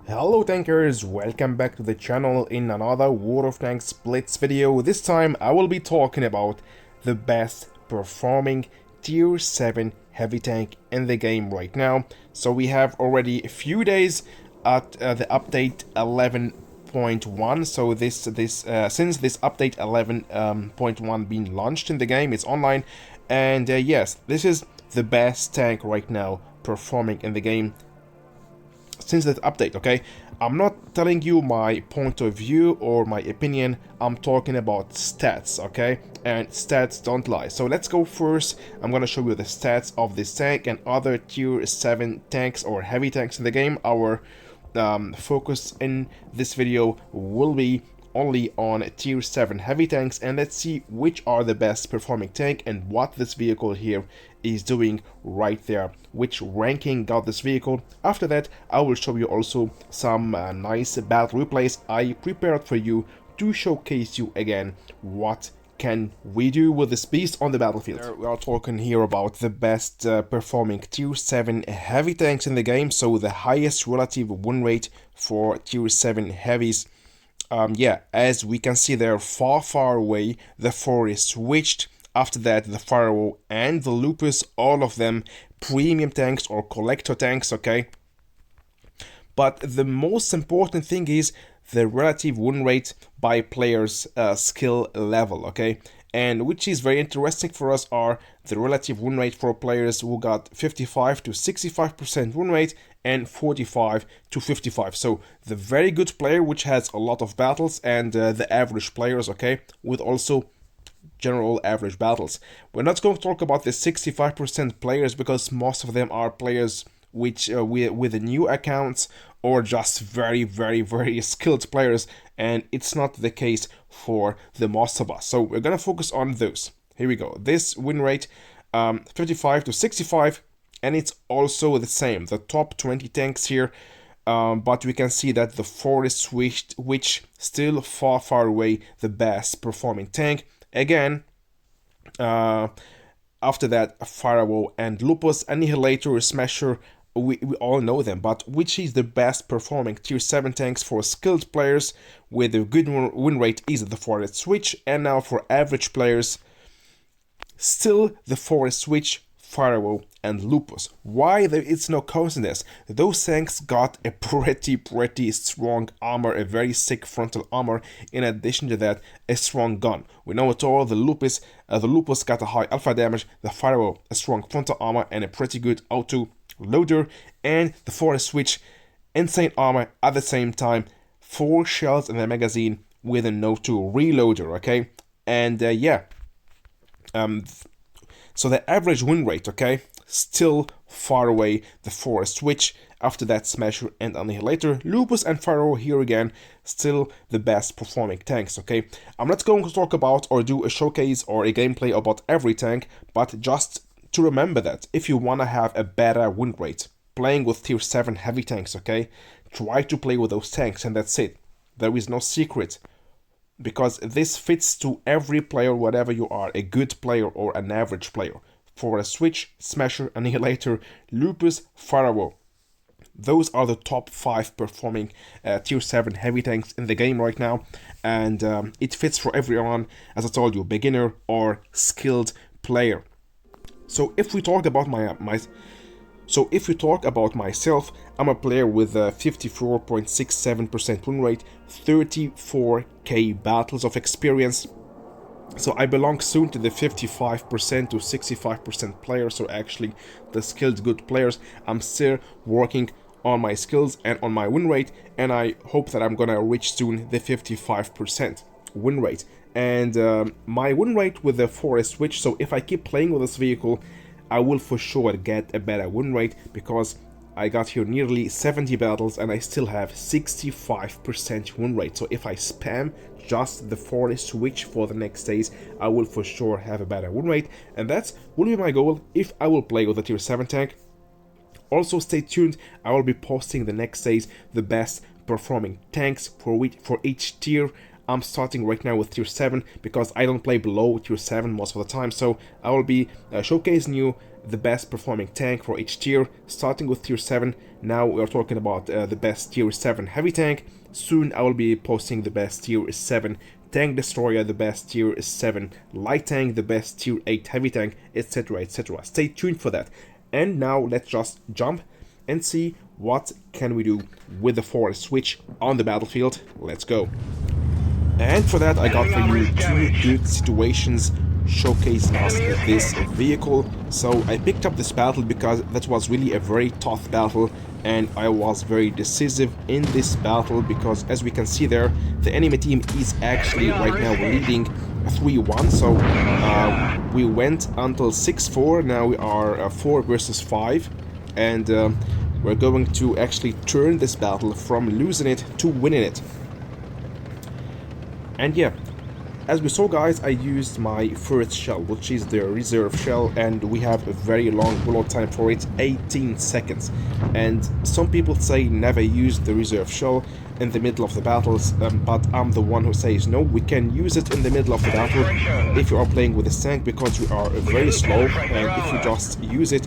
Hello tankers, welcome back to the channel in another World of Tanks Blitz video. This time I will be talking about the best performing tier 7 heavy tank in the game right now. So we have already a few days at the update 11.1. So since this update 11.1 being launched in the game, it's online, and yes, this is the best tank right now performing in the game since that update. Okay, I'm not telling you my point of view or my opinion, I'm talking about stats, okay, and stats don't lie. So let's go first. I'm gonna show you the stats of this tank and other tier 7 tanks or heavy tanks in the game. Our focus in this video will be only on tier 7 heavy tanks, and let's see which are the best performing tank and what this vehicle here is doing right there, which ranking got this vehicle. After that I will show you also some nice battle replays I prepared for you to showcase you again what can we do with this beast on the battlefield. We are talking here about the best performing tier 7 heavy tanks in the game, so the highest relative win rate for tier 7 heavies. Yeah, as we can see there, far away, the 4 is switched. After that, the Firewall and the Lupus, all of them premium tanks or collector tanks, okay? But the most important thing is the relative win rate by players' skill level, okay? And which is very interesting for us are the relative win rate for players who got 55 to 65% win rate and 45 to 55. So the very good player which has a lot of battles, and the average players, okay, with also general average battles. We're not going to talk about the 65% players because most of them are players which with the new accounts or just very skilled players, and it's not the case for the most of us. So we're gonna focus on those. Here we go. This win rate 55 to 65, and it's also the same, the top 20 tanks here. But we can see that the 4 is switched, which still far away the best performing tank. Again, after that, Firewall and Lupus, Annihilator, Smasher, we all know them, but which is the best performing tier 7 tanks for skilled players with a good win rate is the Forest Switch, and now for average players, still the Forest Switch, Firewall and Lupus. Why? It's no coincidence. Those tanks got a pretty strong armor, a very sick frontal armor. In addition to that, a strong gun. We know it all. The Lupus got a high alpha damage. The Firewall a strong frontal armor and a pretty good auto loader, and the Forest Switch insane armor at the same time. 4 shells in the magazine with an auto reloader. Okay, and yeah. So the average win rate, okay, still far away the Forest Switch. After that, Smasher and Annihilator. Lupus and Pharaoh here again, still the best performing tanks, okay? I'm not going to talk about or do a showcase or a gameplay about every tank, but just to remember that if you want to have a better win rate playing with tier 7 heavy tanks, okay, try to play with those tanks, and that's it. There is no secret, because this fits to every player, whatever you are, a good player or an average player. For a Switch, Smasher, Annihilator, Lupus, Firewall. Those are the top 5 performing tier 7 heavy tanks in the game right now, and it fits for everyone, as I told you, beginner or skilled player. So if we talk about myself, I'm a player with a 54.67% win rate, 34k battles of experience. So I belong soon to the 55% to 65% players, so actually the skilled good players. I'm still working on my skills and on my win rate, and I hope that I'm gonna reach soon the 55% win rate. And my win rate with the Forest Switch, so if I keep playing with this vehicle, I will for sure get a better win rate, because I got here nearly 70 battles and I still have 65% win rate. So if I spam just the Forest Switch for the next days, I will for sure have a better win rate, and that will be my goal if I will play with a tier 7 tank. Also stay tuned, I will be posting the next days the best performing tanks for each tier. I'm starting right now with tier 7 because I don't play below tier 7 most of the time, so I will be showcasing you the best performing tank for each tier, starting with tier 7. Now we're talking about the best tier 7 heavy tank. Soon I will be posting the best tier 7 tank destroyer, the best tier 7 light tank, the best tier 8 heavy tank, etc, etc. Stay tuned for that. And now let's just jump and see what can we do with the force switch on the battlefield. Let's go. And for that I got for you two good situations showcasing us this vehicle. So I picked up this battle because that was really a very tough battle, and I was very decisive in this battle because, as we can see there, the enemy team is actually right now leading 3-1. So we went until 6-4. Now we are 4 versus 5, and we're going to actually turn this battle from losing it to winning it. And yeah, as we saw, guys, I used my first shell, which is the reserve shell, and we have a very long reload time for it, 18 seconds. And some people say never use the reserve shell in the middle of the battles, but I'm the one who says no, we can use it in the middle of the battle if you are playing with this tank, because we are very slow, and if you just use it,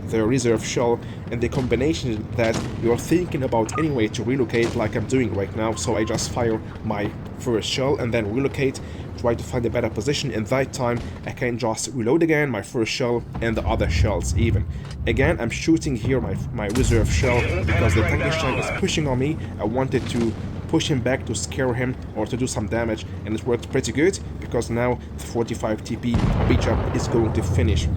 the reserve shell, and the combination that you're thinking about anyway to relocate, like I'm doing right now. So I just fire my first shell and then relocate, try to find a better position. In that time I can just reload again my first shell and the other shells even. Again, I'm shooting here my reserve shell because the Tankenstein is pushing on me. I wanted to push him back to scare him or to do some damage, and it worked pretty good because now the 45 TP reach up is going to finish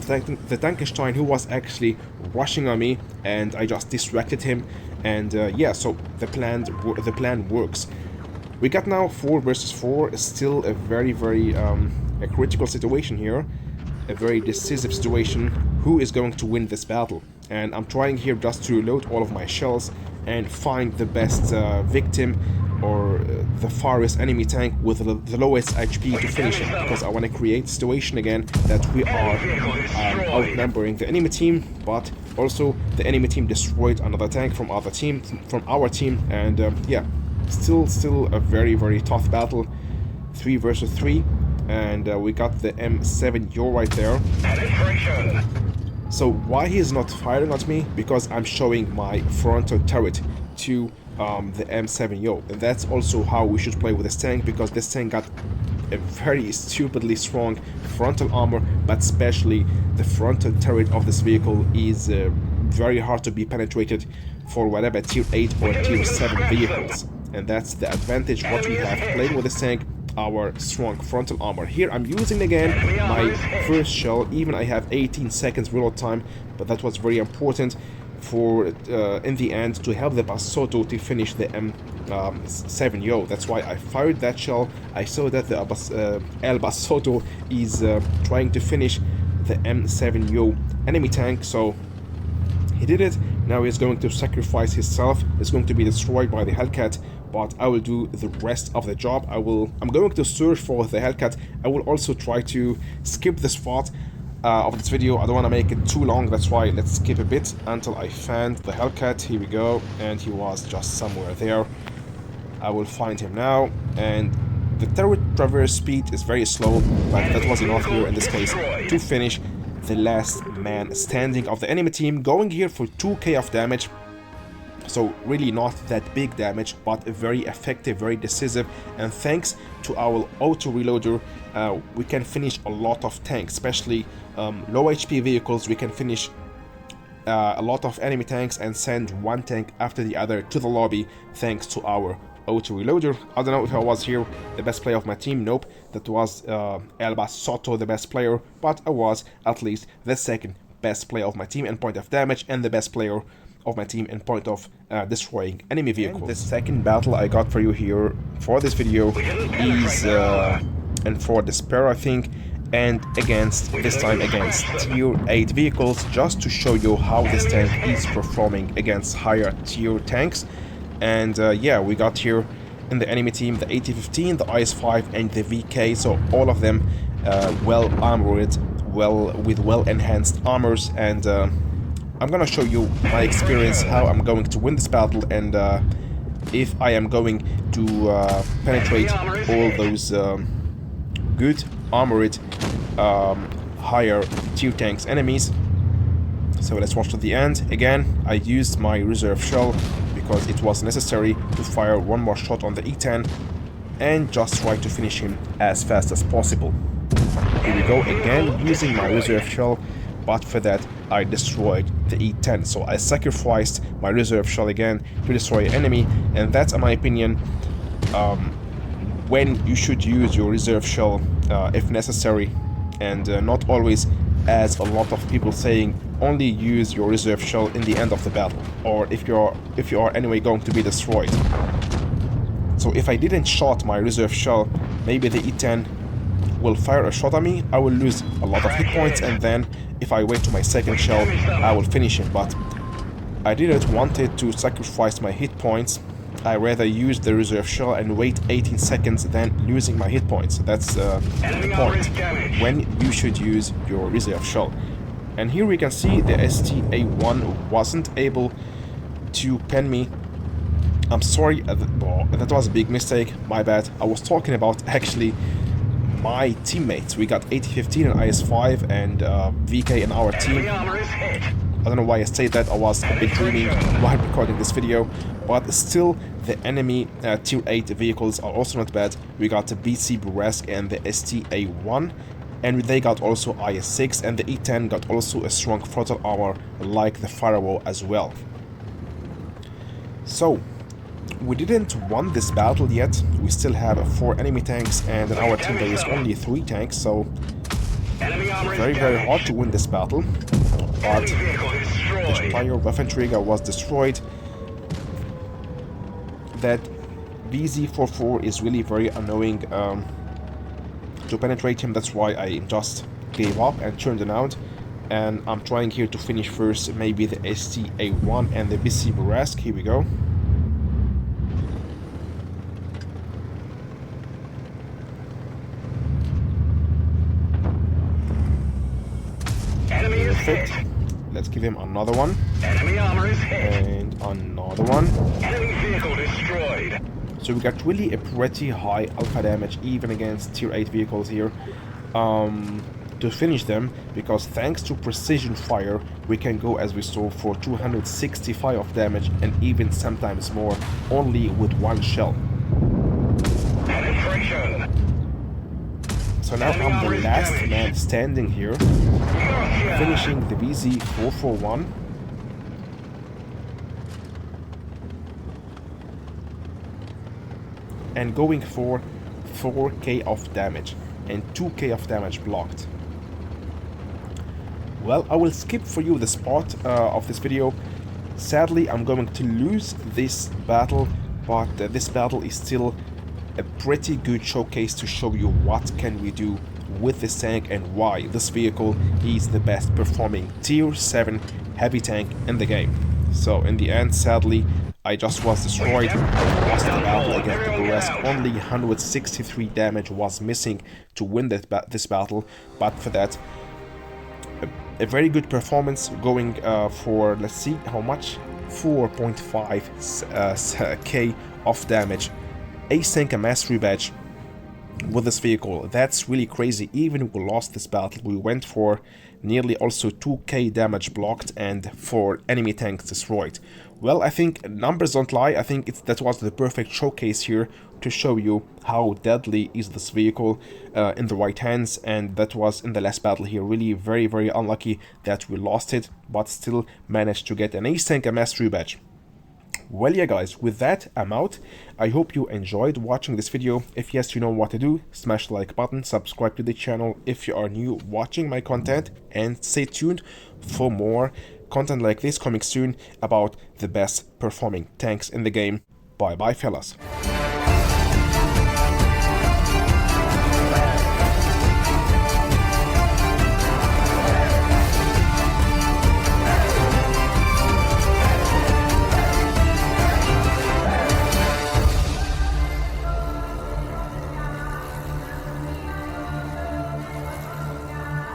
the Tankenstein, who was actually rushing on me, and I just distracted him. And yeah, so the plan works. We got now 4 versus 4, still a very a critical situation here, a very decisive situation. Who is going to win this battle? And I'm trying here just to reload all of my shells and find the best victim or the farthest enemy tank with the lowest HP to finish him, because I want to create a situation again that we are outnumbering the enemy team, but also the enemy team destroyed another tank from our team, and yeah, still a very tough battle, 3 versus 3, and we got the M7 right there. So why he is not firing at me? Because I'm showing my frontal turret to the M7 and that's also how we should play with this tank, because this tank got a very stupidly strong frontal armor, but especially the frontal turret of this vehicle is very hard to be penetrated for whatever tier 8 or tier 7 vehicles, and that's the advantage what we have playing with this tank, our strong frontal armor. Here I'm using again my first shell, even I have 18 seconds reload time, but that was very important for in the end to help the Basotto to finish the M7 That's why I fired that shell. I saw that the El Basotto is trying to finish the M7 enemy tank, so he did it. Now he's going to sacrifice himself. It's going to be destroyed by the Hellcat, but I will do the rest of the job. I'm going to search for the Hellcat. I will also try to skip the spot of this video. I don't want to make it too long, that's why let's skip a bit until I find the Hellcat. Here we go, and he was just somewhere there. I will find him now, and the turret traverse speed is very slow, but that was enough here in this case to finish the last man standing of the enemy team, going here for 2k of damage. So really not that big damage, but very effective, very decisive, and thanks to our auto reloader we can finish a lot of tanks, especially low HP vehicles. We can finish a lot of enemy tanks and send one tank after the other to the lobby thanks to our auto reloader. I don't know if I was here the best player of my team. Nope, that was El Basotto, the best player, but I was at least the second best player of my team in point of damage and the best player of my team in point of destroying enemy vehicles. And the second battle I got for you here for this video is and for Despair, I think, and this time against tier 8 vehicles, just to show you how this tank is performing against higher tier tanks. And yeah, we got here in the enemy team the AT-15, the IS-5 and the VK, so all of them well armored, with well enhanced armors, and I'm gonna show you my experience, how I'm going to win this battle, and if I am going to penetrate all those good armored higher tier tanks enemies. So let's watch to the end. Again, I used my reserve shell because it was necessary to fire one more shot on the E10 and just try to finish him as fast as possible. Here we go again, using my reserve shell, but for that I destroyed the E10. So I sacrificed my reserve shell again to destroy an enemy, and that's, in my opinion, when you should use your reserve shell if necessary, and not always, as a lot of people saying, only use your reserve shell in the end of the battle, or if you are anyway going to be destroyed. So if I didn't shot my reserve shell, maybe the E10 will fire a shot at me, I will lose a lot of hit points, and then if I wait to my second shell, I will finish him. But I didn't want to sacrifice my hit points. I rather use the reserve shell and wait 18 seconds than losing my hit points. That's the point, when you should use your reserve shell. And here we can see the STA-1 wasn't able to pen me. I'm sorry, that was a big mistake, my bad. I was talking about actually my teammates. We got 80-15 and IS-5 and VK in our team. I don't know why I said that, I was a bit dreaming while recording this video, but still the enemy tier 8 vehicles are also not bad. We got the BC Burrasque and the STA-1, and they got also IS-6, and the E10 got also a strong frontal armor like the Firewall as well. So we didn't win this battle yet. We still have 4 enemy tanks, and in our team there is only 3 tanks, so very hard to win this battle. But the Steyr Waffenträger was destroyed. That BZ-44 is really very annoying to penetrate him. That's why I just gave up and turned around, and I'm trying here to finish first maybe the STA-1 and the BC Burrasque. Here we go. Perfect. Let's give him another one. Enemy armor is hit. And another one. Enemy vehicle destroyed. So we got really a pretty high alpha damage even against tier 8 vehicles here to finish them, because thanks to precision fire we can go, as we saw, for 265 of damage and even sometimes more only with one shell. Penetration. So now I'm the last man standing here, finishing the BZ-441. And going for 4k of damage and 2k of damage blocked. Well, I will skip for you this part of this video. Sadly, I'm going to lose this battle, but this battle is still a pretty good showcase to show you what can we do with this tank and why this vehicle is the best performing tier 7 heavy tank in the game. So in the end, sadly, I just was destroyed. I lost the battle against the Burrasque. Only 163 damage was missing to win this battle, but for that, a very good performance, going for, let's see how much, 4.5k of damage. Async a mastery badge with this vehicle. That's really crazy. Even if we lost this battle, we went for nearly also 2k damage blocked and 4 enemy tanks destroyed. Well, I think numbers don't lie. I think that was the perfect showcase here to show you how deadly is this vehicle in the right hands, and that was in the last battle here. Really very unlucky that we lost it, but still managed to get an Async mastery badge. Well, yeah guys, with that, I'm out. I hope you enjoyed watching this video. If yes, you know what to do. Smash the like button, subscribe to the channel if you are new watching my content, and stay tuned for more content like this coming soon about the best performing tanks in the game. Bye bye fellas.